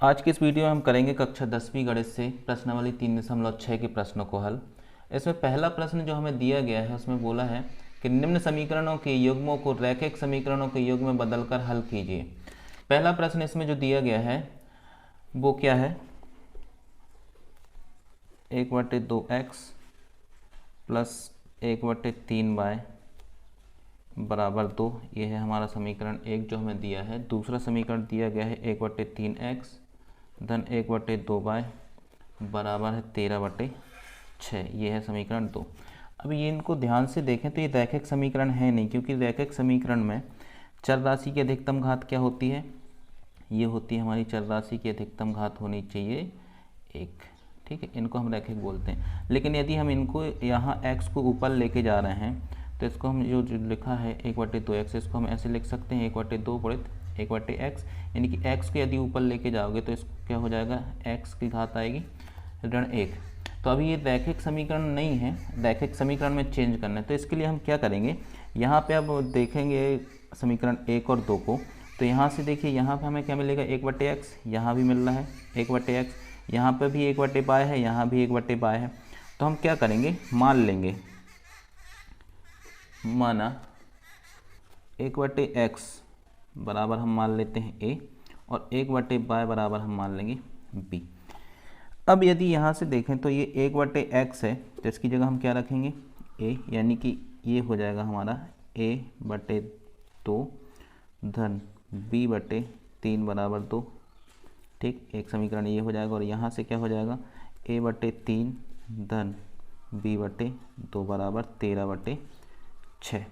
आज की इस वीडियो में हम करेंगे कक्षा 10वीं गणित से प्रश्नावली 3.6 के प्रश्नों को हल। इसमें पहला प्रश्न जो हमें दिया गया है उसमें बोला है कि निम्न समीकरणों के युग्मों को रैखिक समीकरणों के युग्म में बदलकर हल कीजिए। पहला प्रश्न इसमें जो दिया गया है वो क्या है, 1/2x प्लस 1/3y बराबर 2। ये है हमारा समीकरण एक जो हमें दिया है। दूसरा समीकरण दिया गया है 1/3x धन 1/2y बराबर है 13/6। ये है समीकरण 2। अब ये इनको ध्यान से देखें तो ये रैखिक समीकरण है नहीं, क्योंकि रैखिक समीकरण में चर राशि की अधिकतम घात क्या होती है, ये होती है हमारी चर राशि की अधिकतम घात होनी चाहिए 1। ठीक है, इनको हम रैखिक बोलते हैं। लेकिन यदि हम इनको यहाँ x को ऊपर लेके जा रहे हैं तो इसको हम जो लिखा है 1/2x, इसको हम ऐसे लिख सकते हैं 1/2 गुणित 1/x, यानी कि x को यदि ऊपर लेके जाओगे तो इसको क्या हो जाएगा, x की घात आएगी ऋण 1। तो अभी ये रैखिक समीकरण नहीं है, रैखिक समीकरण में चेंज करना है। तो इसके लिए हम क्या करेंगे, यहाँ पे अब देखेंगे समीकरण 1 और 2 को। तो यहाँ से देखिए, यहाँ पे हमें क्या मिलेगा 1/x, यहाँ भी मिल रहा है 1/x, यहाँ पे भी 1/y है, यहाँ भी 1/y है। तो हम क्या करेंगे, मान लेंगे, माना 1/x बराबर हम मान लेते हैं a और 1/y बराबर हम मान लेंगे b। अब यदि यहाँ से देखें तो ये 1/x है तो इसकी जगह हम क्या रखेंगे a, यानी कि ये हो जाएगा हमारा a/2 धन b/3 बराबर 2। ठीक, एक समीकरण ये हो जाएगा और यहाँ से क्या हो जाएगा a/3 धन b/2 बराबर 13/6।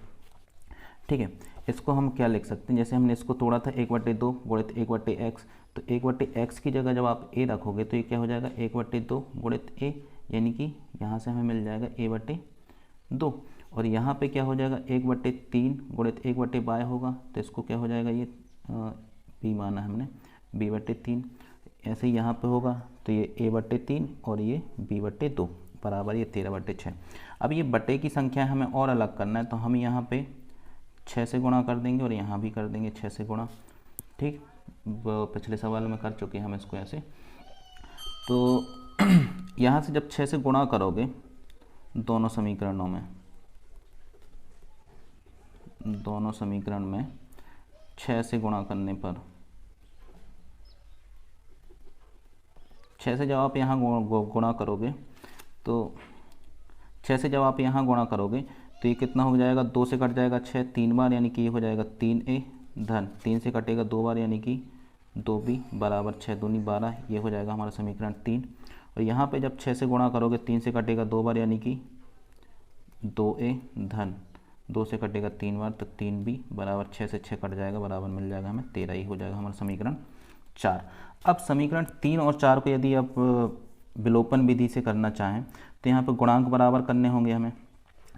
ठीक है, इसको हम क्या लिख सकते हैं, जैसे हमने इसको तोड़ा था 1/2 गुणित 1/x, तो 1/x की जगह जब आप a रखोगे तो ये क्या हो जाएगा 1/2 गुणित a, यानी कि यहाँ से हमें मिल जाएगा a/2। और यहाँ पे क्या हो जाएगा 1/3 गुणित 1/y होगा, तो इसको क्या हो जाएगा, ये b माना हमने b/3। ऐसे ही यहाँ पे होगा तो ये a/3 और ये b/2 बराबर ये 13/6। अब ये बटे की संख्या हमें और अलग करना है, तो हम यहाँ पे 6 से गुणा कर देंगे और यहाँ भी कर देंगे 6 से गुणा। ठीक, पिछले सवाल में कर चुके हैं हम इसको ऐसे। तो यहाँ से जब 6 से गुणा करोगे दोनों समीकरण में 6 से गुणा करने पर, 6 से जब आप यहाँ गुणा करोगे तो 6 से जब आप यहाँ गुणा करोगे तो ये कितना हो जाएगा, 2 से कट जाएगा 6 3 बार, यानी कि ये हो जाएगा 3a धन 3 से कटेगा 2 बार, यानी कि 2b बराबर 6 दूनी 12। ये हो जाएगा हमारा समीकरण 3। और यहाँ पे जब 6 से गुणा करोगे 3 से कटेगा 2 बार, यानी कि 2a धन 2 से कटेगा 3 बार, तो 3b बराबर 6 से 6 कट जाएगा, बराबर मिल जाएगा हमें 13। ही हो जाएगा हमारा समीकरण 4। अब समीकरण 3 और 4 को यदि आप विलोपन विधि से करना चाहें तो यहाँ पर गुणांक बराबर करने होंगे हमें,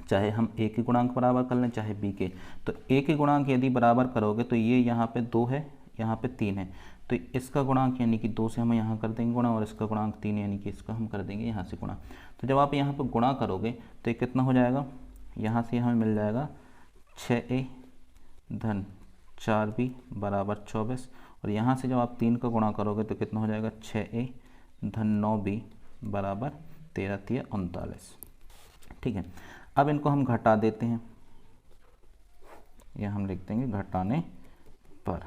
चाहे हम a के गुणांक बराबर कर लें चाहे b के। तो a के गुणांक यदि बराबर करोगे तो ये यहाँ पे 2 है, यहाँ पे 3 है, तो इसका गुणांक यानी कि 2 से हम यहाँ कर देंगे गुणा, और इसका गुणांक 3 यानी कि इसका हम कर देंगे यहाँ से गुणा। तो जब आप यहाँ पर गुणा करोगे तो ये कितना हो जाएगा, यहाँ से हमें मिल जाएगा 6a धन 4b बराबर 24। और यहाँ से जब आप 3 का गुणा करोगे तो कितना हो जाएगा 6a धन 9b बराबर 13×3 = 39। ठीक है, अब इनको हम घटा देते हैं, यह हम लिख देंगे घटाने पर।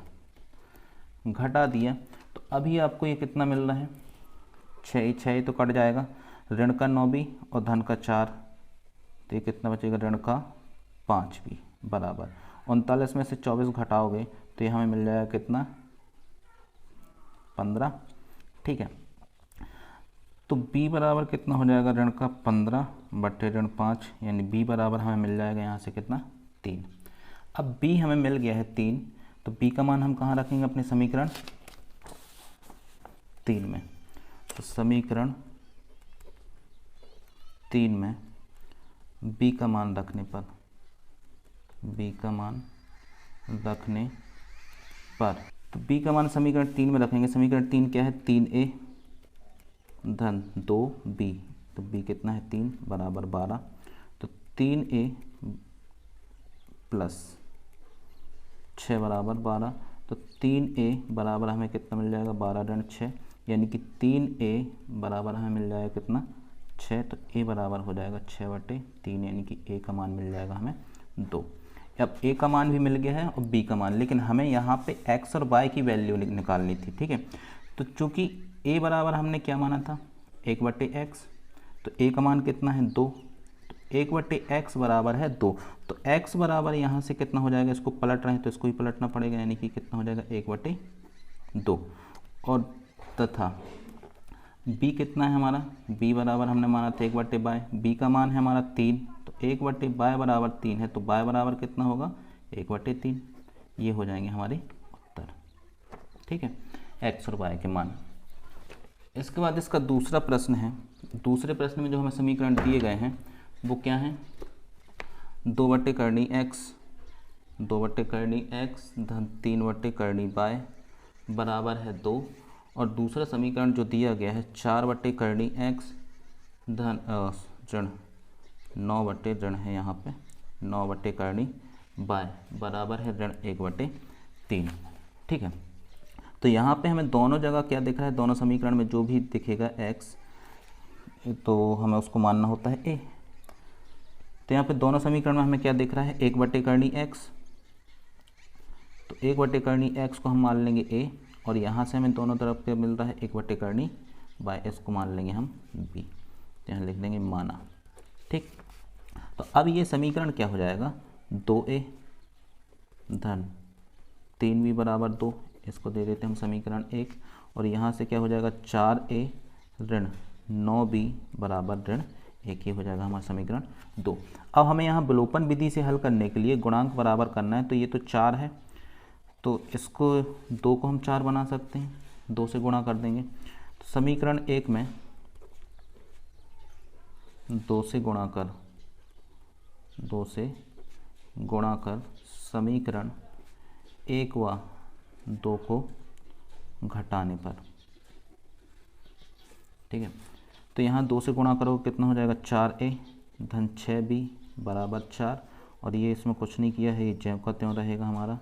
घटा दिया तो अभी आपको ये कितना मिल रहा है, 6 तो कट जाएगा, ऋण का 9b और धन का 4, तो ये कितना बचेगा ऋण का 5b बराबर 39 में से 24 घटाओगे तो ये हमें मिल जाएगा कितना 15। ठीक है, तो b बराबर कितना हो जाएगा ऋण का 15 बटे ऋण 5, यानी b बराबर हमें मिल जाएगा यहाँ से कितना 3। अब b हमें मिल गया है 3, तो b का मान हम कहाँ रखेंगे अपने समीकरण 3 में। तो समीकरण 3 में b का मान रखने पर, तो b का मान समीकरण 3 में रखेंगे। समीकरण 3 क्या है, 3a धन 2b, तो b कितना है 3 बराबर 12। तो 3a प्लस 6 बराबर 12, तो 3a बराबर हमें कितना मिल जाएगा 12 ऋण 6, यानी कि 3a बराबर हमें मिल जाएगा कितना 6। तो a बराबर हो जाएगा 6/3, यानी कि a का मान मिल जाएगा हमें 2। अब a का मान भी मिल गया है और b का मान, लेकिन हमें यहाँ पे x और y की वैल्यू निकालनी थी, ठीक है। तो चूँकि a बराबर हमने क्या माना था 1/x, तो a का मान कितना है 2, तो 1/x बराबर है 2। तो x बराबर यहाँ से कितना हो जाएगा, इसको पलट रहे हैं तो इसको ही पलटना पड़ेगा, यानी कि कितना हो जाएगा 1/2। और तथा b कितना है हमारा, b बराबर हमने माना था 1/y, b का मान है हमारा 3, तो 1/y बराबर 3 है, तो y बराबर कितना होगा 1/3। ये हो जाएंगे हमारे उत्तर, ठीक है, x और y के मान। इसके बाद इसका दूसरा प्रश्न है। दूसरे प्रश्न में जो हमें समीकरण दिए गए हैं वो क्या हैं, 2/x, 2/x धन 3/y बराबर है 2। और दूसरा समीकरण जो दिया गया है 4/x धन ऋण 9 है यहाँ पे 9/y बराबर है ऋण 1/3, ठीक है। तो यहाँ पे हमें दोनों जगह क्या दिख रहा है, दोनों समीकरण में जो भी दिखेगा x तो हमें उसको मानना होता है a। तो यहाँ पे दोनों समीकरण में हमें क्या दिख रहा है 1/x, तो 1/x को हम मान लेंगे a, और यहाँ से हमें दोनों तरफ क्या मिल रहा है 1/y, इसको मान लेंगे हम b, तो यहाँ लिख देंगे माना, ठीक। तो अब ये समीकरण क्या हो जाएगा 2a धन 3b बराबर 2, इसको दे देते हैं हम समीकरण 1, और यहाँ से क्या हो जाएगा 4a ऋण 9b बराबर ऋण 1, ये हो जाएगा हमारा समीकरण 2। अब हमें यहाँ विलोपन विधि से हल करने के लिए गुणांक बराबर करना है, तो ये तो 4 है, तो इसको 2 को हम 4 बना सकते हैं, 2 से गुणा कर देंगे। तो समीकरण 1 में 2 से गुणा कर समीकरण 1 व 2 को घटाने पर, ठीक है। तो यहाँ 2 से गुणा करो कितना हो जाएगा 4a धन 6b बराबर 4, और ये इसमें कुछ नहीं किया है, ये ज्यों का त्यों रहेगा हमारा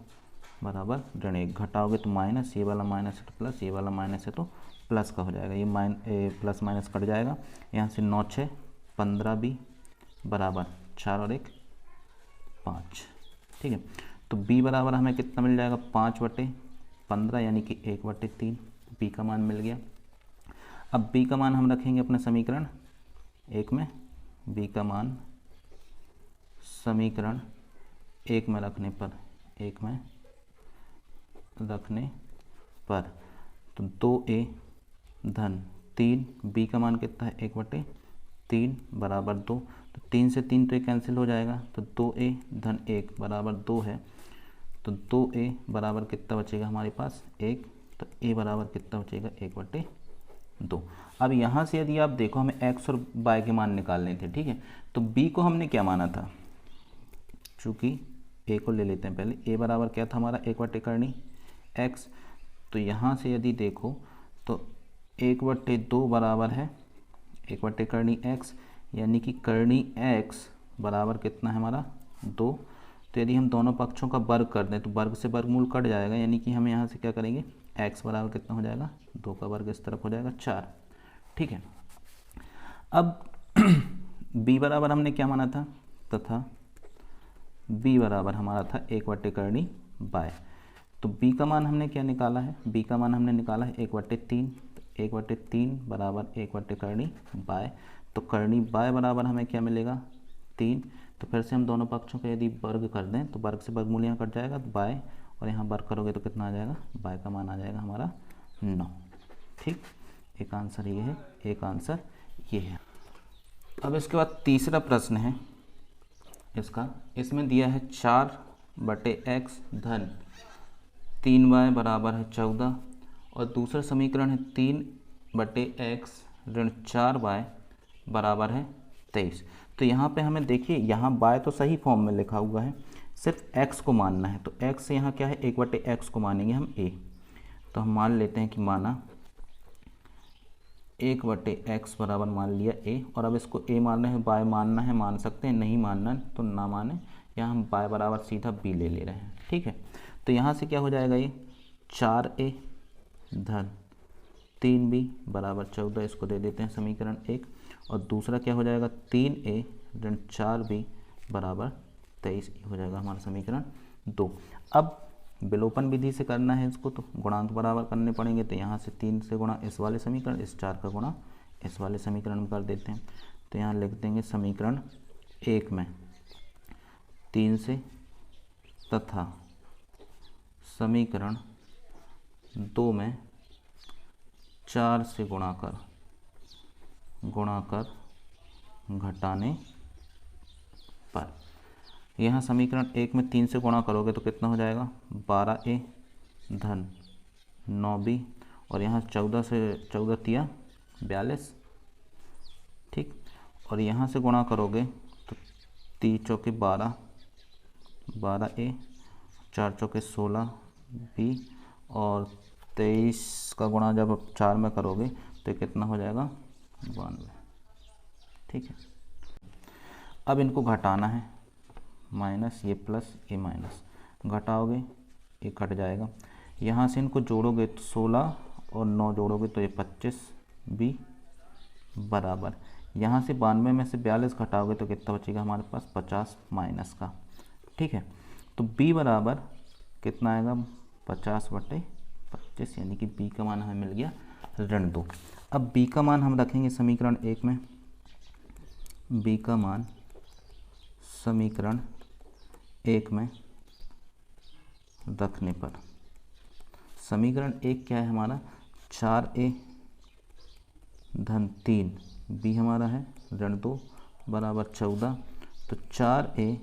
बराबर ऋण 1। घटाओगे तो माइनस, ये वाला माइनस है तो प्लस, ये वाला माइनस है तो प्लस का हो जाएगा, ये प्लस माइनस कट जाएगा। यहाँ से 9 6 15b बराबर 4 और 1 5, ठीक है। तो b बराबर हमें कितना मिल जाएगा 5/15, यानी कि 1/3, b का मान मिल गया। अब b का मान हम रखेंगे अपने समीकरण 1 में, b का मान समीकरण 1 में रखने पर तो 2a धन 3, b का मान कितना है 1/3 बराबर 2, तो 3 से 3 तो ये कैंसिल हो जाएगा, तो 2a धन 1 बराबर 2 है, तो 2a बराबर कितना बचेगा हमारे पास 1, तो a बराबर कितना बचेगा 1/2। अब यहाँ से यदि आप देखो हमें x और y के मान निकालने थे, ठीक है। तो b को हमने क्या माना था, चूँकि a को ले लेते हैं पहले, a बराबर क्या था हमारा 1/x, तो यहाँ से यदि देखो तो 1/2 बराबर है 1/x, यानी कि करनी x बराबर कितना है हमारा 2। तो यदि हम दोनों पक्षों का वर्ग कर दें तो वर्ग से वर्गमूल कट जाएगा, यानी कि हम यहाँ से क्या करेंगे x बराबर कितना हो जाएगा 2 का वर्ग इस तरफ हो जाएगा 4, ठीक है। अब b बराबर हमने क्या माना था, तथा b बराबर हमारा था 1/y, तो b का मान हमने क्या निकाला है, b का मान हमने निकाला है 1/3, तो 1/3 बराबर 1/y, तो करनी y बराबर हमें क्या मिलेगा 3। तो फिर से हम दोनों पक्षों का यदि वर्ग कर दें तो वर्ग से वर्गमूल यहाँ कट जाएगा, तो y और यहाँ वर्ग करोगे तो कितना आ जाएगा, y का मान आ जाएगा हमारा 9, ठीक। एक आंसर ये है, एक आंसर ये है। अब इसके बाद तीसरा प्रश्न है इसमें दिया है 4/x धन 3y बराबर है 14, और दूसरा समीकरण है 3/x ऋण 4y बराबर है 23। तो यहाँ पे हमें देखिए, यहाँ y तो सही फॉर्म में लिखा हुआ है, सिर्फ x को मानना है, तो x यहाँ क्या है 1/x को मानेंगे हम a, तो हम मान लेते हैं कि माना 1/x बराबर मान लिया a, और अब इसको a मानना है y मानना है मान सकते हैं, नहीं मानना तो ना माने, यहाँ हम y बराबर सीधा b ले रहे हैं, ठीक है। तो यहाँ से क्या हो जाएगा, ये 4a धन 3b बराबर 14, इसको दे देते हैं समीकरण 1। और दूसरा क्या हो जाएगा, 3a ऋण 4b बराबर 23 हो जाएगा हमारा समीकरण 2। अब विलोपन विधि से करना है इसको, तो गुणांक बराबर करने पड़ेंगे। तो यहाँ से 3 से गुणा इस वाले समीकरण, इस 4 का गुणा इस वाले समीकरण में कर देते हैं। तो यहाँ लिख देंगे समीकरण 1 में 3 से तथा समीकरण 2 में 4 से गुणा कर घटाने पर। यहाँ समीकरण 1 में 3 से गुणा करोगे तो कितना हो जाएगा, 12a धन 9b, और यहाँ 14 से 14 तिया 42, ठीक। और यहाँ से गुणा करोगे तो 3 चौके 12, 12a, 4 चौके 16b, और 23 का गुणा जब 4 में करोगे तो कितना हो जाएगा, 92, ठीक है। अब इनको घटाना है, माइनस ये प्लस ये माइनस, घटाओगे ये कट जाएगा। यहाँ से इनको जोड़ोगे तो 16 और 9 जोड़ोगे तो ये 25b बराबर, यहाँ से 92 में से 42 घटाओगे तो कितना बचेगा हमारे पास, 50 माइनस का, ठीक है। तो b बराबर कितना आएगा, 50/25, यानी कि b का मान हमें मिल गया ऋण 2। अब b का मान हम रखेंगे समीकरण 1 में, b का मान समीकरण 1 में रखने पर, समीकरण 1 क्या है हमारा, 4a धन 3b हमारा है ऋण 2 बराबर 14। तो 4a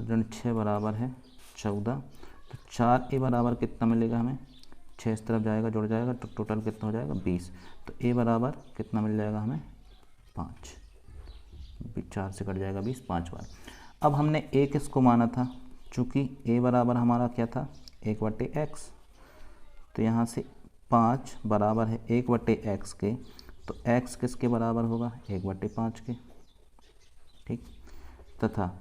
ऋण 6 बराबर है 14। तो 4a बराबर कितना मिलेगा हमें, 6 इस तरफ जाएगा जुड़ जाएगा तो टोटल कितना हो जाएगा 20। तो a बराबर कितना मिल जाएगा हमें, 5, 4 से कट जाएगा 20, 5 बार। अब हमने a किसको माना था, चूँकि a बराबर हमारा क्या था, 1/x, तो यहाँ से 5 बराबर है 1/x के, तो x किसके बराबर होगा, 1/5 के, ठीक। तथा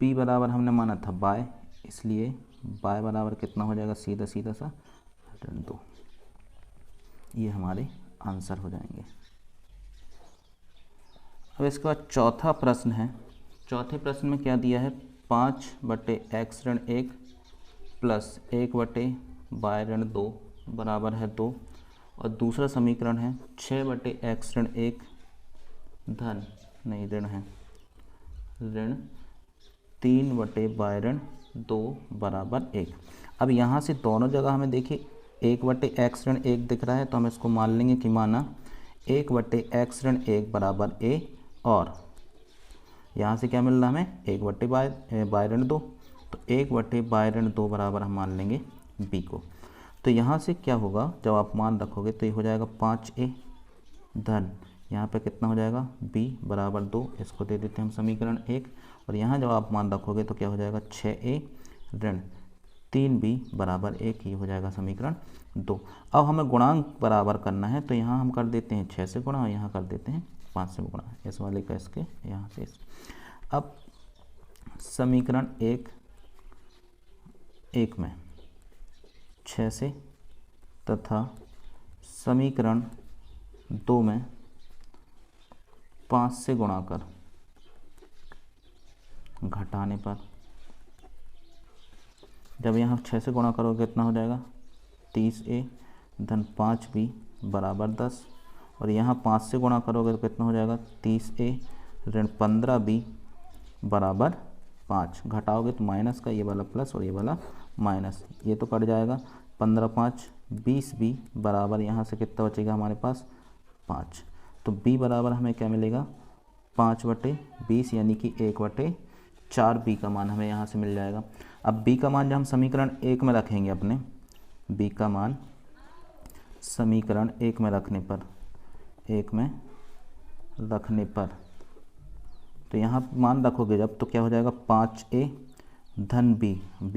b बराबर हमने माना था y, इसलिए y बराबर कितना हो जाएगा, सीधा सीधा सा ऋण 2। ये हमारे आंसर हो जाएंगे। अब इसके बाद चौथा प्रश्न है। चौथे प्रश्न में क्या दिया है, 5/x ऋण 1 प्लस 1/y ऋण 2 बराबर है 2। और दूसरा समीकरण है 6/x ऋण 1 धन नहीं ऋण है ऋण 3/y ऋण 2 बराबर 1। अब यहाँ से दोनों जगह हमें देखिए 1/x ऋण 1 दिख रहा है, तो हम इसको मान लेंगे कि माना 1/x ऋण 1 बराबर a, और यहाँ से क्या मिल रहा है हमें, 1/y ऋण 2, तो 1/y ऋण 2 बराबर हम मान लेंगे b को। तो यहाँ से क्या होगा, जब आप मान रखोगे तो ये हो जाएगा 5a धन, यहाँ पे कितना हो जाएगा b बराबर 2, इसको दे देते हैं हम समीकरण 1। और यहाँ जब आप मान रखोगे तो क्या हो जाएगा 6a ऋण 3b बराबर 1, ये हो जाएगा समीकरण 2। अब हमें गुणांक बराबर करना है, तो यहाँ हम कर देते हैं 6 से गुणा और यहाँ कर देते हैं 5 से गुणा, इस वाले का इसके यहाँ से इस। अब समीकरण 1 में 6 से तथा समीकरण 2 में 5 से गुणा कर घटाने पर, जब यहाँ 6 से गुणा करोगे कितना हो जाएगा, 30a धन 5b बराबर 10। और यहाँ 5 से गुणा करोगे तो कितना हो जाएगा, 30a ऋण 15b बराबर 5। घटाओगे तो माइनस का, ये वाला प्लस और ये वाला माइनस, ये तो कट जाएगा। 15 5 20b बराबर यहाँ से कितना बचेगा हमारे पास, 5। तो b बराबर हमें क्या मिलेगा, 5/20, यानी कि 1/4b का मान हमें यहाँ से मिल जाएगा। अब b का मान जब हम समीकरण 1 में रखेंगे अपने, b का मान समीकरण 1 में रखने पर तो यहाँ मान रखोगे जब, तो क्या हो जाएगा 5a धन b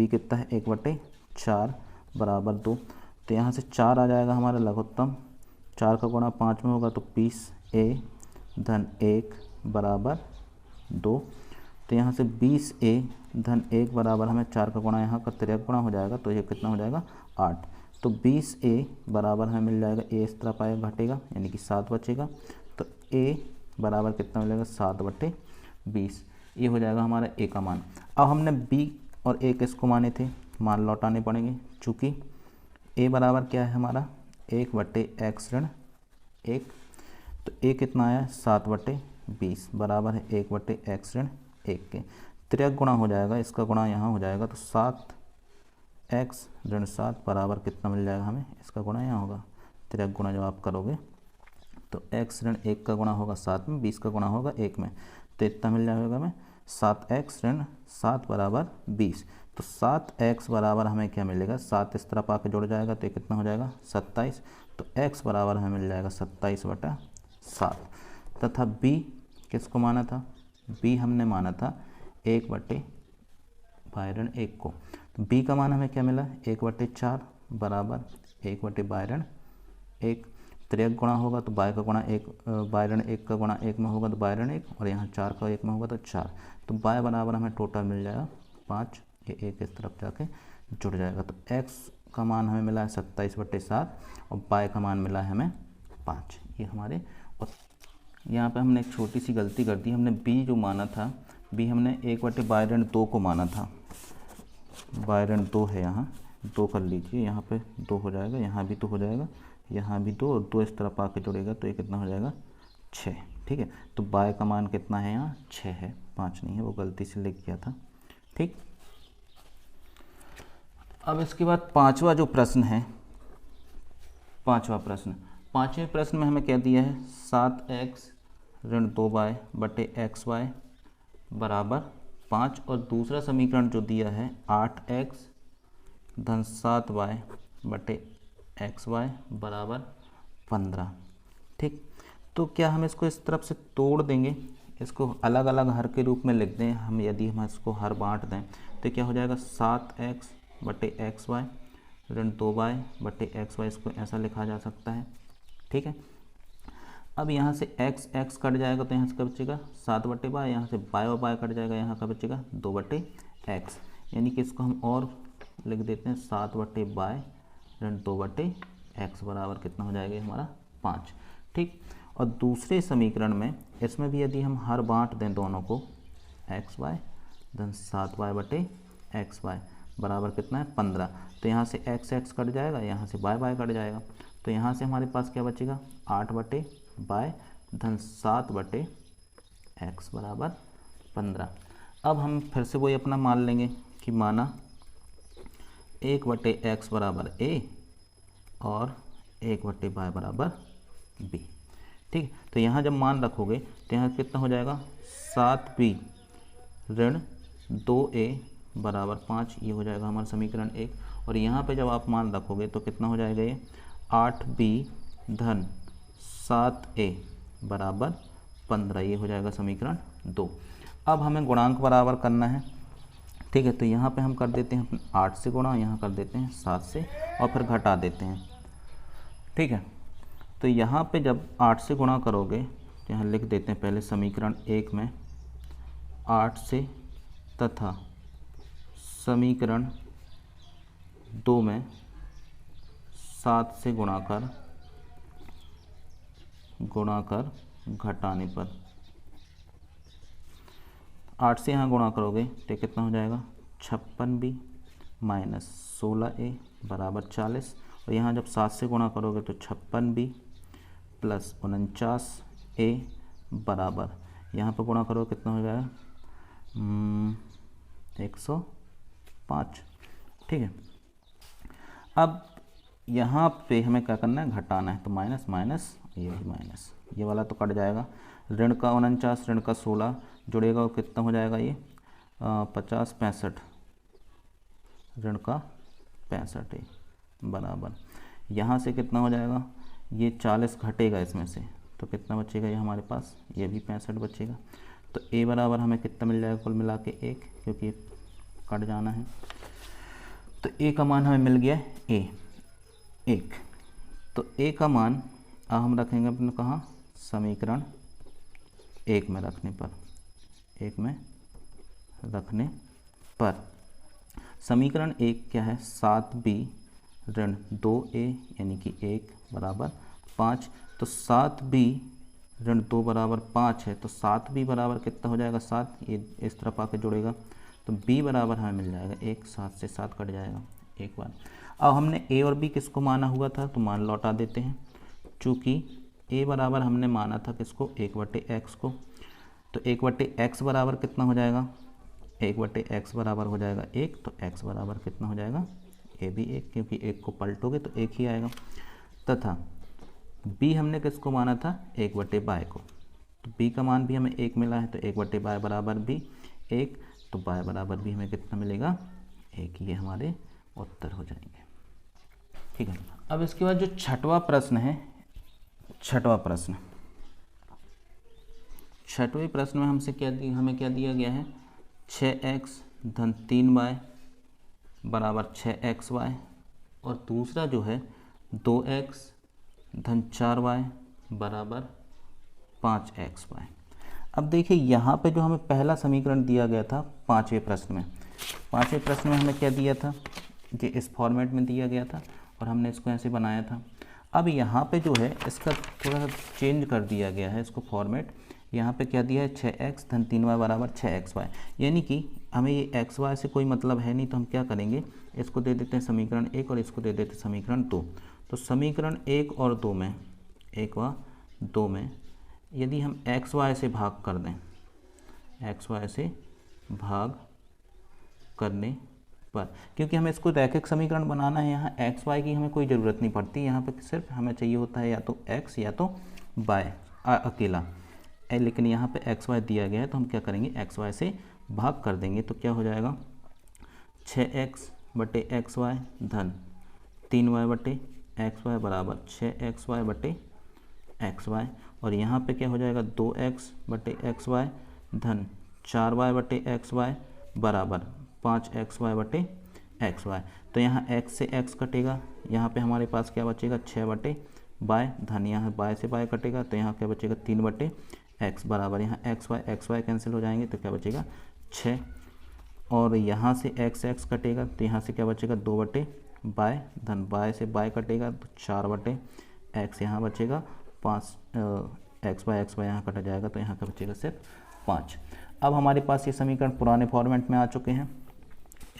कितना है 1/4 बराबर 2। तो यहाँ से 4 आ जाएगा हमारा लघुत्तम, 4 का गुणा 5 में होगा तो 20a धन 1 बराबर 2। तो यहाँ से 20a धन 1 बराबर हमें 4 का गुणा यहाँ का 3 गुणा हो जाएगा, तो ये कितना हो जाएगा 8। तो 20a बराबर हमें मिल जाएगा, a इस तरफ आएगा घटेगा यानी कि 7 बचेगा, तो a बराबर कितना मिलेगा 7/20। ये हो जाएगा हमारा a का मान। अब हमने b और a किसको माने थे, मान लौटाने पड़ेंगे। चूँकि a बराबर क्या है हमारा 1/x ऋण 1, तो a कितना आया 7/20 बराबर है 1/x ऋण 1 के। तिर्यक गुणा हो जाएगा, इसका गुणा यहाँ हो जाएगा, तो 7x ऋण 7 बराबर कितना मिल जाएगा हमें, इसका गुणा यहाँ होगा। तिर्यक गुणा जब आप करोगे तो x ऋण 1 का गुणा होगा 7 में, 20 का गुणा होगा 1 में, तो इतना मिल जाएगा हमें 7x ऋण 7 बराबर 20। तो 7x बराबर हमें क्या मिलेगा, 7 इस तरफ आके जुड़ जाएगा तो ये कितना हो जाएगा 27। तो x बराबर हमें मिल जाएगा 27/7। तथा b किसको माना था, b हमने माना था 1/2 को। तो b का मान हमें क्या मिला 1/4 बराबर 1/2 तिर्यक गुणा होगा तो बाय का गुणा 1 का गुणा 1 में होगा तो 1 और यहाँ 4 का 1 में होगा तो 4। तो बाय बराबर हमें टोटल मिल जाएगा 5, ये 1 इस तरफ जाके जुड़ जाएगा। तो x का मान हमें मिला है 27/7 और बाय का मान मिला है हमें 5। ये हमारे, और यहाँ पे हमने एक छोटी सी गलती कर दी, हमने b जो माना था, b हमने 1/2 को माना था। 2 है यहाँ, 2 कर लीजिए, यहाँ पे 2 हो जाएगा, यहाँ भी 2 हो जाएगा, यहाँ भी 2 और 2 इस तरफ आके जुड़ेगा तो ये कितना हो जाएगा 6। ठीक है, तो बाय का मान कितना है यहाँ 6 है, 5 नहीं है, वो गलती से लिख किया था। ठीक, अब इसके बाद पांचवा जो प्रश्न है, पांचवें प्रश्न में हमें क्या दिया है 7x ऋण 2y बटे xy बराबर 5 और दूसरा समीकरण जो दिया है 8x धन 7y बटे xy बराबर 15। ठीक, तो क्या हम इसको इस तरफ से तोड़ देंगे, इसको अलग अलग हर के रूप में लिख दें हम, यदि हम इसको हर बांट दें तो क्या हो जाएगा 7x बटे xy ऋण 2y बटे xy, इसको ऐसा लिखा जा सकता है। ठीक है, अब यहाँ से x कट जाएगा तो यहाँ से क्या बचेगा 7/y, यहाँ से y कट जाएगा, यहाँ का बचेगा 2/x, यानी कि इसको हम और लिख देते हैं 7/y ऋण 2/x बराबर कितना हो जाएगा हमारा 5। ठीक, और दूसरे समीकरण में इसमें भी यदि हम हर बांट दें दोनों को xy धन 7y बटे xy बराबर कितना है 15, तो यहाँ से x कट जाएगा, यहाँ से y कट जाएगा, तो यहाँ से हमारे पास क्या बचेगा 8/y धन 7/x बराबर 15। अब हम फिर से वही अपना मान लेंगे कि माना 1/x बराबर a और 1/y बराबर b। ठीक, तो यहाँ जब मान रखोगे तो यहाँ कितना हो जाएगा 7b ऋण 2a बराबर 5, ये हो जाएगा हमारा समीकरण 1। और यहाँ पे जब आप मान रखोगे तो कितना हो जाएगा ये 8b धन 7a बराबर 15, ये हो जाएगा समीकरण 2। अब हमें गुणांक बराबर करना है। ठीक है, तो यहाँ पे हम कर देते हैं 8 से गुणा, यहाँ कर देते हैं 7 से और फिर घटा देते हैं। ठीक है, तो यहाँ पे जब 8 से गुणा करोगे तो यहाँ लिख देते हैं पहले समीकरण 1 में 8 से, तथा समीकरण 2 में 7 से गुणा कर घटाने पर 8 से यहाँ गुणा करोगे तो कितना हो जाएगा 56b माइनस 16a बराबर 40, और यहाँ जब 7 से गुणा करोगे तो 56b प्लस 49a बराबर, यहाँ पर गुणा करोगे कितना हो जाएगा 105। ठीक है, अब यहाँ पे हमें क्या करना है घटाना है, तो माइनस माइनस ये भी माइनस, ये वाला तो कट जाएगा, ऋण का 49 ऋण का 16 जुड़ेगा और कितना हो जाएगा ये 50 65 ऋण का 65 बराबर, यहाँ से कितना हो जाएगा ये 40 घटेगा इसमें से, तो कितना बचेगा ये हमारे पास, ये भी 65 बचेगा। तो a बराबर हमें कितना मिल जाएगा कुल मिला के 1, क्योंकि कट जाना है, तो a का मान हमें मिल गया a 1। तो a का मान अब हम रखेंगे अपने कहाँ समीकरण 1 में रखने पर, समीकरण 1 क्या है 7b ऋण 2a यानी कि 1 बराबर 5। तो 7b ऋण 2 बराबर 5 है, तो 7b बराबर कितना हो जाएगा 7, ये इस तरफ आके जुड़ेगा, तो b बराबर हमें मिल जाएगा 1, 7 से 7 कट जाएगा एक बार। अब हमने a और b किसको माना हुआ था, तो मान लौटा देते हैं। चूँकि a बराबर हमने माना था किसको, 1/x को, तो 1/x बराबर कितना हो जाएगा, 1/x बराबर हो जाएगा 1, तो x बराबर कितना हो जाएगा, a भी 1, क्योंकि 1 को पलटोगे तो 1 ही आएगा। तथा b हमने किसको माना था, 1/y को, तो b का मान भी हमें 1 मिला है, तो 1/y बराबर भी 1, तो y बराबर भी हमें कितना मिलेगा 1। ये हमारे उत्तर हो जाएंगे। ठीक है। अब इसके बाद जो छठवां प्रश्न है, छठवें प्रश्न में हमें क्या दिया गया है, 6x धन 3y बराबर 6xy, और दूसरा जो है 2x धन 4y बराबर 5xy। अब देखिए यहाँ पे जो हमें पहला समीकरण दिया गया था पाँचवें प्रश्न में हमें क्या दिया था, कि इस फॉर्मेट में दिया गया था और हमने इसको ऐसे बनाया था। अब यहाँ पे जो है इसका थोड़ा सा चेंज कर दिया गया है इसको फॉर्मेट। यहाँ पे क्या दिया है, 6x धन 3y बराबर 6xy, यानी कि हमें ये xy से कोई मतलब है नहीं, तो हम क्या करेंगे, इसको दे देते हैं समीकरण 1 और इसको दे देते हैं समीकरण 2। तो समीकरण 1 और 2 में यदि हम xy से भाग कर दें, xy से भाग करने पर, क्योंकि हमें इसको रैखिक समीकरण बनाना है, यहाँ एक्स वाई की हमें कोई ज़रूरत नहीं पड़ती, यहाँ पे सिर्फ हमें चाहिए होता है या तो x या तो y अकेला, लेकिन यहाँ पे एक्स वाई दिया गया है, तो हम क्या करेंगे, एक्स वाई से भाग कर देंगे, तो क्या हो जाएगा 6x/xy धन 3y/xy बराबर 6xy/xy, और यहाँ पे क्या हो जाएगा 2x/xy धन 4y/xy बराबर 5xy/xy। तो यहाँ x से x कटेगा, यहाँ पे हमारे पास क्या बचेगा 6/y धन यहाँ y से y कटेगा, तो यहाँ क्या बचेगा 3/x बराबर, यहाँ xy कैंसिल हो जाएंगे, तो क्या बचेगा 6, और यहाँ से x कटेगा, तो यहाँ से क्या बचेगा 2/y धन y से y कटेगा, तो 4/x यहाँ बचेगा 5, xy यहाँ कटा जाएगा, तो यहाँ का बचेगा सिर्फ 5। अब हमारे पास ये समीकरण पुराने फॉर्मेट में आ चुके हैं,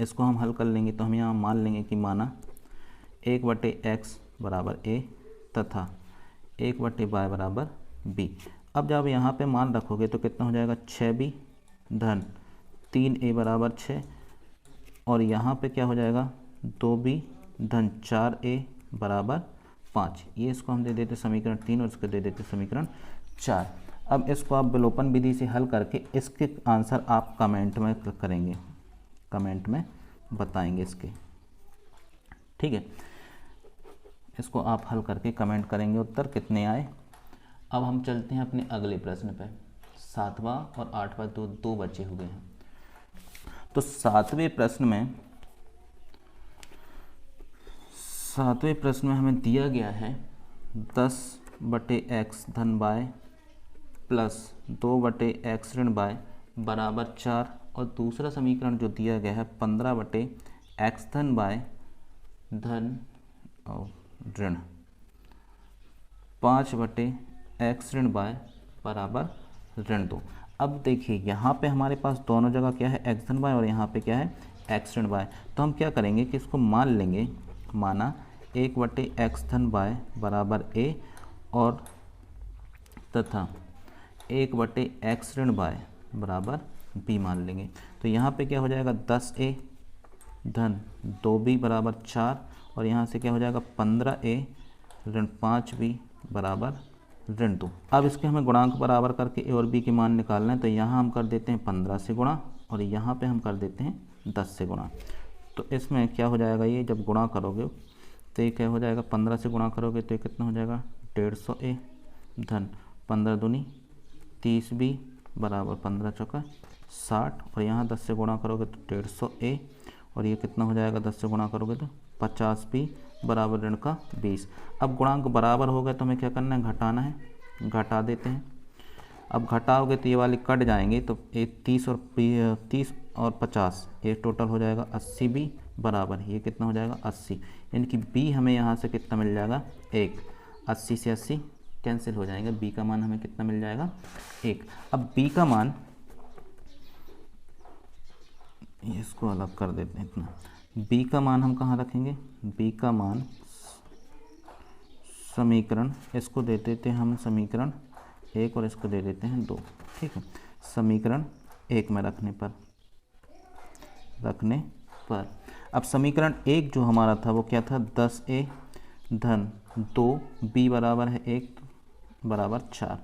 इसको हम हल कर लेंगे, तो हम यहाँ मान लेंगे कि माना 1/x बराबर a तथा 1/y बराबर b। अब जब यहाँ पे मान रखोगे तो कितना हो जाएगा 6b धन 3a बराबर 6, और यहाँ पे क्या हो जाएगा 2b धन 4a बराबर 5। ये इसको हम दे देते समीकरण 3 और इसको दे देते समीकरण 4। अब इसको आप विलोपन विधि से हल करके इसके आंसर आप कमेंट में करेंगे, कमेंट में बताएंगे इसके, ठीक है। इसको आप हल करके कमेंट करेंगे उत्तर कितने आए। अब हम चलते हैं अपने अगले प्रश्न पे, 7वां और 8वां दो बचे हुए हैं। तो 7वें प्रश्न में हमें दिया गया है 10/x धन y प्लस 2/x ऋण y बराबर 4, और दूसरा समीकरण जो दिया गया है 15/x धन y धन ऋण 5/x ऋण y बराबर ऋण 2। अब देखिए यहाँ पे हमारे पास दोनों जगह क्या है x धन y और यहाँ पे क्या है x ऋण y, तो हम क्या करेंगे कि इसको मान लेंगे, माना 1/x धन y बराबर a और तथा 1/x ऋण y बराबर b मान लेंगे। तो यहाँ पे क्या हो जाएगा 10a धन 2b बराबर 4, और यहाँ से क्या हो जाएगा 15a ऋण 5b बराबर ऋण 2। अब इसके हमें गुणांक बराबर करके a और b के मान निकालना है, तो यहाँ हम कर देते हैं 15 से गुणा और यहाँ पे हम कर देते हैं 10 से गुणा। तो इसमें क्या हो जाएगा, ये जब गुणा करोगे तो ये क्या हो जाएगा 15 से गुणा करोगे तो ये कितना हो जाएगा 150a धन 15 दूनी 30b बराबर 15 चौका 60, और यहाँ 10 से गुणा करोगे तो 150a, और ये कितना हो जाएगा 10 से गुणा करोगे तो 50b बराबर ऋण का 20। अब गुणांक बराबर हो गए तो हमें क्या करना है, घटाना है, घटा देते हैं। अब घटाओगे तो ये वाले कट जाएंगे, तो 30 और 50, ये टोटल हो जाएगा 80 बी बराबर ये कितना हो जाएगा 80, यानी कि बी हमें यहाँ से कितना मिल जाएगा 1। 80 से 80 कैंसिल हो जाएंगे, बी का मान हमें कितना मिल जाएगा 1। अब बी का मान, इसको अलग कर देते हैं इतना, बी का मान हम कहाँ रखेंगे, बी का मान समीकरण, इसको दे देते हैं हम समीकरण 1 और इसको दे देते हैं 2, ठीक है। समीकरण 1 में रखने पर अब समीकरण 1 जो हमारा था वो क्या था, 10a धन 2b बराबर है 1 बराबर 4,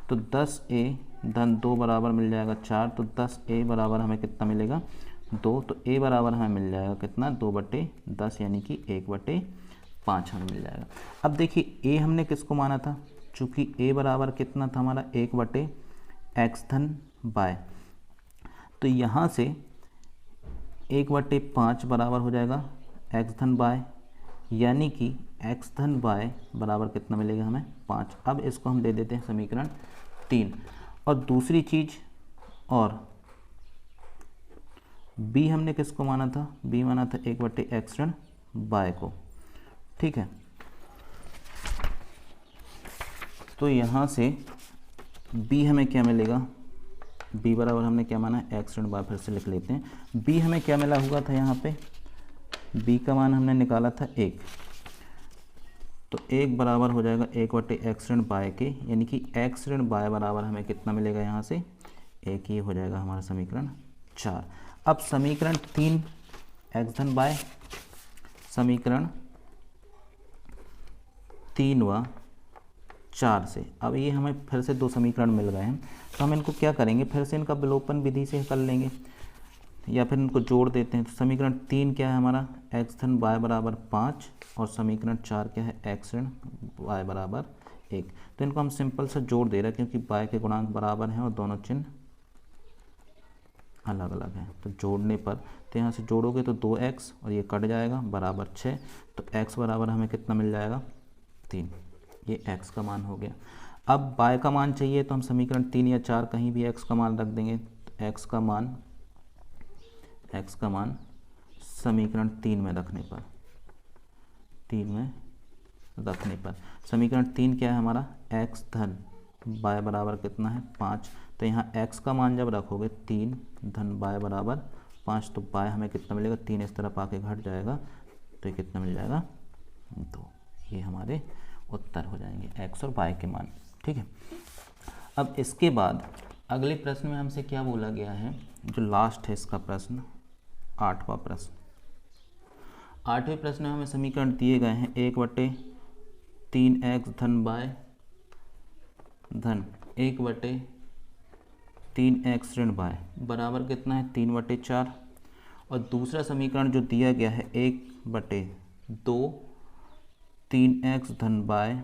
तो 10a धन 2 बराबर मिल जाएगा 4, तो 10a बराबर हमें कितना मिलेगा 2, तो a बराबर हमें मिल जाएगा कितना 2/10 यानी कि 1/5 हमें मिल जाएगा। अब देखिए a हमने किसको माना था, चूँकि a बराबर कितना था हमारा 1/x धन बाय, तो यहाँ से 1/5 बराबर हो जाएगा x धन बाय, यानी कि x धन बाय बराबर कितना मिलेगा हमें 5। अब इसको हम दे देते हैं समीकरण 3। और दूसरी चीज़, और b हमने किसको माना था, b माना था 1/x ऋण बाय को, ठीक है। तो यहाँ से b हमें क्या मिलेगा, b बराबर हमने क्या माना है x ऋण बाय, फिर से लिख लेते हैं। b हमें क्या मिला हुआ था यहाँ पे, b का मान हमने निकाला था 1, तो 1 बराबर हो जाएगा 1/x ऋण बाय के, यानी कि x ऋण बाय बराबर हमें कितना मिलेगा यहाँ से 1, ये हो जाएगा हमारा समीकरण 4। अब समीकरण 3 x धन बाय, समीकरण 3 व 4 से, अब ये हमें फिर से 2 समीकरण मिल गए हैं, तो हम इनको क्या करेंगे, फिर से इनका विलोपन विधि से कर लेंगे या फिर इनको जोड़ देते हैं। तो समीकरण 3 क्या है हमारा, x धन बाय बराबर 5, और समीकरण 4 क्या है, x ऋण बाय बराबर 1। तो इनको हम सिंपल से जोड़ दे रहे हैं क्योंकि बाय के गुणांक बराबर हैं और दोनों चिन्ह अलग अलग हैं, तो जोड़ने पर, तो यहाँ से जोड़ोगे तो 2x और ये कट जाएगा बराबर 6, तो x बराबर हमें कितना मिल जाएगा 3, ये x का मान हो गया। अब y का मान चाहिए तो हम समीकरण 3 या 4 कहीं भी x का मान रख देंगे, तो x का मान समीकरण 3 में रखने पर, समीकरण 3 क्या है हमारा, x धन y बराबर कितना है 5, तो यहाँ x का मान जब रखोगे 3 धन y बराबर 5, तो y हमें कितना मिलेगा, 3 इस तरफ आके घट जाएगा, तो ये कितना मिल जाएगा 2, ये हमारे उत्तर हो जाएंगे x और y के मान, ठीक है। अब इसके बाद अगले प्रश्न में हमसे क्या बोला गया है, जो लास्ट है इसका प्रश्न, 8वां प्रश्न। 8वें प्रश्न में हमें समीकरण दिए गए हैं 1/3x धन बाय धन 1/3x ऋण बाय बराबर कितना है 3/4, और दूसरा समीकरण जो दिया गया है 1/2 3x धन बाय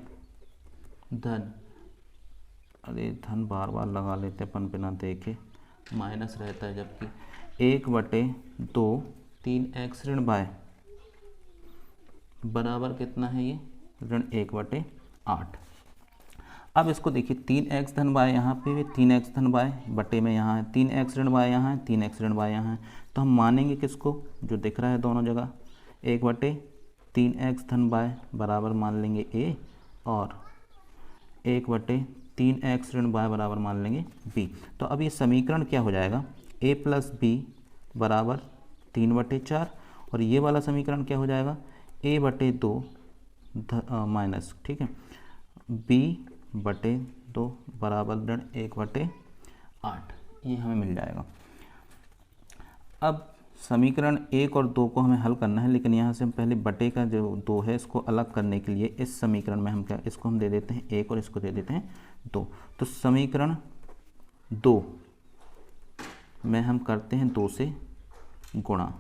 धन, अरे धन बार बार लगा लेते अपन बिना देखे, माइनस रहता है, जबकि 1/2 3x ऋण बाय बराबर कितना है ये ऋण 1/8। अब इसको देखिए 3x धन बाय, यहाँ पे भी 3x धन बाय बटे में यहाँ है 3x ऋण बाय, यहाँ है 3x ऋण बाय, यहाँ है, तो हम मानेंगे किसको, जो दिख रहा है दोनों जगह, 1/3x धन बाय बराबर मान लेंगे a, और 1/3x ऋण बाय बराबर मान लेंगे b। तो अब ये समीकरण क्या हो जाएगा, a प्लस बी बराबर 3/4, और ये वाला समीकरण क्या हो जाएगा, a/2 माइनस, ठीक है, b/2 बराबर ऋण 1/8, ये हमें मिल जाएगा। अब समीकरण 1 और 2 को हमें हल करना है, लेकिन यहाँ से हम पहले बटे का जो 2 है इसको अलग करने के लिए इस समीकरण में हम क्या, इसको हम दे देते हैं 1 और इसको दे देते हैं 2। तो समीकरण 2 में हम करते हैं 2 से गुणा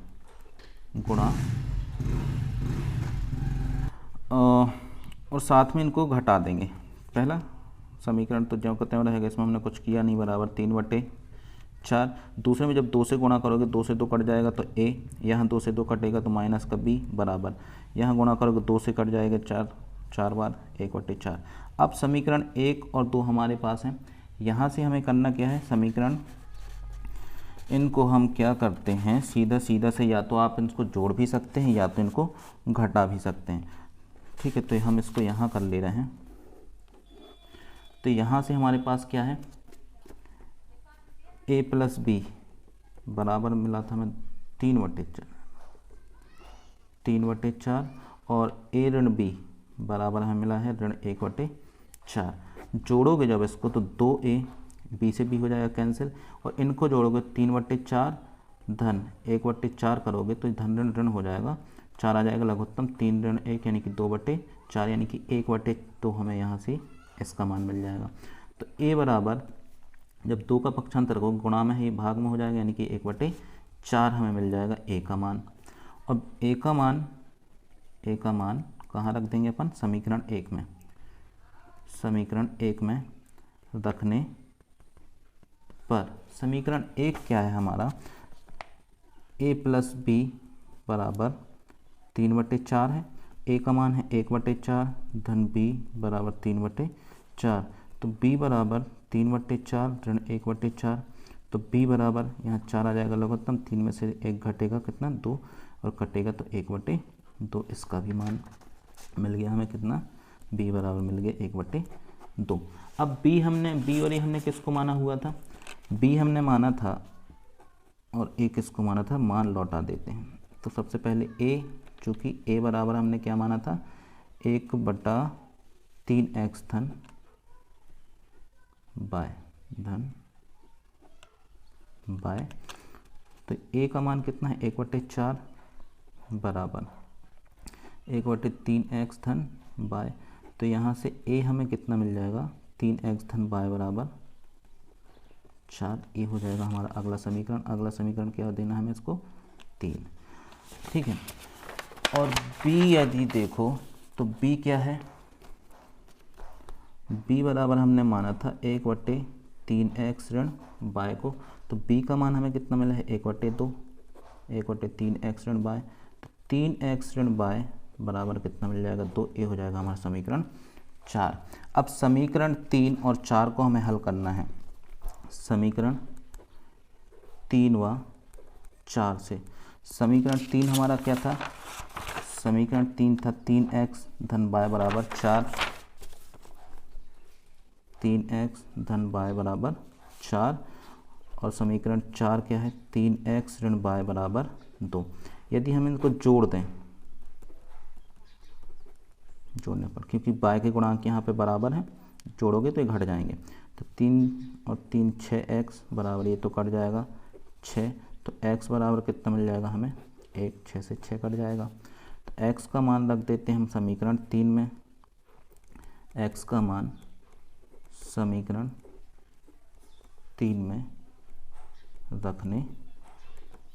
और साथ में इनको घटा देंगे। पहला समीकरण तो ज्यों का त्यों रहेगा, इसमें हमने कुछ किया नहीं, बराबर 3/4। दूसरे में जब 2 से गुणा करोगे 2 से 2 कट जाएगा तो a, यहाँ 2 से 2 कटेगा तो माइनस का b बराबर, यहाँ गुणा करोगे 2 से कट जाएगा 4 बार 1/4। अब समीकरण 1 और 2 हमारे पास हैं, यहाँ से हमें करना क्या है, समीकरण इनको हम क्या करते हैं, सीधा सीधा से या तो आप इनको जोड़ भी सकते हैं या तो इनको घटा भी सकते हैं। ठीक है, तो हम इसको यहाँ कर ले रहे हैं। तो यहाँ से हमारे पास क्या है, a प्लस बी बराबर मिला था हमें 3/4 और a ऋण b बराबर हमें मिला है ऋण 1/4। जोड़ोगे जब इसको तो 2a, b से b हो जाएगा कैंसिल, और इनको जोड़ोगे 3/4 धन 1/4 करोगे तो धन ऋण ऋण हो जाएगा, 4 आ जाएगा लघुत्तम, 3 ऋण 1 यानी कि 2/4 यानी कि 1/2 हमें यहाँ से इसका मान मिल जाएगा। तो a बराबर जब 2 का पक्षांतर को गुणा में ही भाग में हो जाएगा यानी कि 1/4 हमें मिल जाएगा a का मान। और a का मान कहाँ रख देंगे अपन, समीकरण 1 में। समीकरण 1 में रखने पर समीकरण 1 क्या है हमारा, a प्लस बी बराबर 3/4 है, a का मान है 1/4 धन b बराबर 3/4। तो b बराबर 3/4 ऋण 1/4, तो b बराबर यहाँ 4 आ जाएगा लघुत्तम, 3 में से 1 घटेगा कितना 2 और कटेगा तो 1/2, इसका भी मान मिल गया हमें कितना, b बराबर मिल गया 1/2। अब b और a हमने किसको माना हुआ था, b हमने माना था और a किसको माना था, मान लौटा देते हैं। तो सबसे पहले a, चूँकि a बराबर हमने क्या माना था 1/3x धन बाय, तो a का मान कितना है 1/4 बराबर 1/3x धन बाय, तो यहाँ से a हमें कितना मिल जाएगा 3x धन बाय बराबर 4, ये हो जाएगा हमारा अगला समीकरण। अगला समीकरण क्या देना हमें इसको 3। ठीक है, और b यदि देखो तो b क्या है, b बराबर हमने माना था 1/3x ऋण बाय को, तो b का मान हमें कितना मिला है 1/2, 1/3x ऋण बाय, तो 3x ऋण बाय बराबर कितना मिल जाएगा 2, ये हो जाएगा हमारा समीकरण 4। अब समीकरण 3 और 4 को हमें हल करना है। समीकरण 3 व 4 से, समीकरण 3 हमारा क्या था, समीकरण 3 था 3x धन बाय बराबर 4, 3x धन बाय बराबर 4, और समीकरण 4 क्या है 3x ऋण बाय बराबर 2। यदि हम इनको जोड़ दें, जोड़ने पर, क्योंकि बाय के गुणांक यहाँ पे बराबर हैं, जोड़ोगे तो ये घट जाएंगे, तो 3 और 3 6x बराबर, ये तो कट जाएगा 6, तो x बराबर कितना मिल जाएगा हमें 1, 6 से 6 कट जाएगा, तो x का मान रख देते हैं हम समीकरण 3 में। x का मान समीकरण 3 में रखने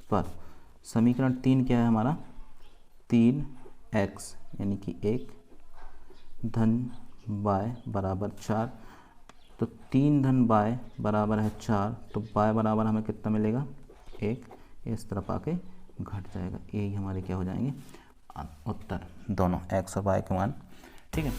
पर समीकरण 3 क्या है हमारा 3x यानी कि 1 धन बाय बराबर 4, तो 3 धन बाय बराबर है 4, तो बाय बराबर हमें कितना मिलेगा 1, इस तरफ आके घट जाएगा, यही हमारे क्या हो जाएंगे उत्तर, दोनों x और y के मान। ठीक है।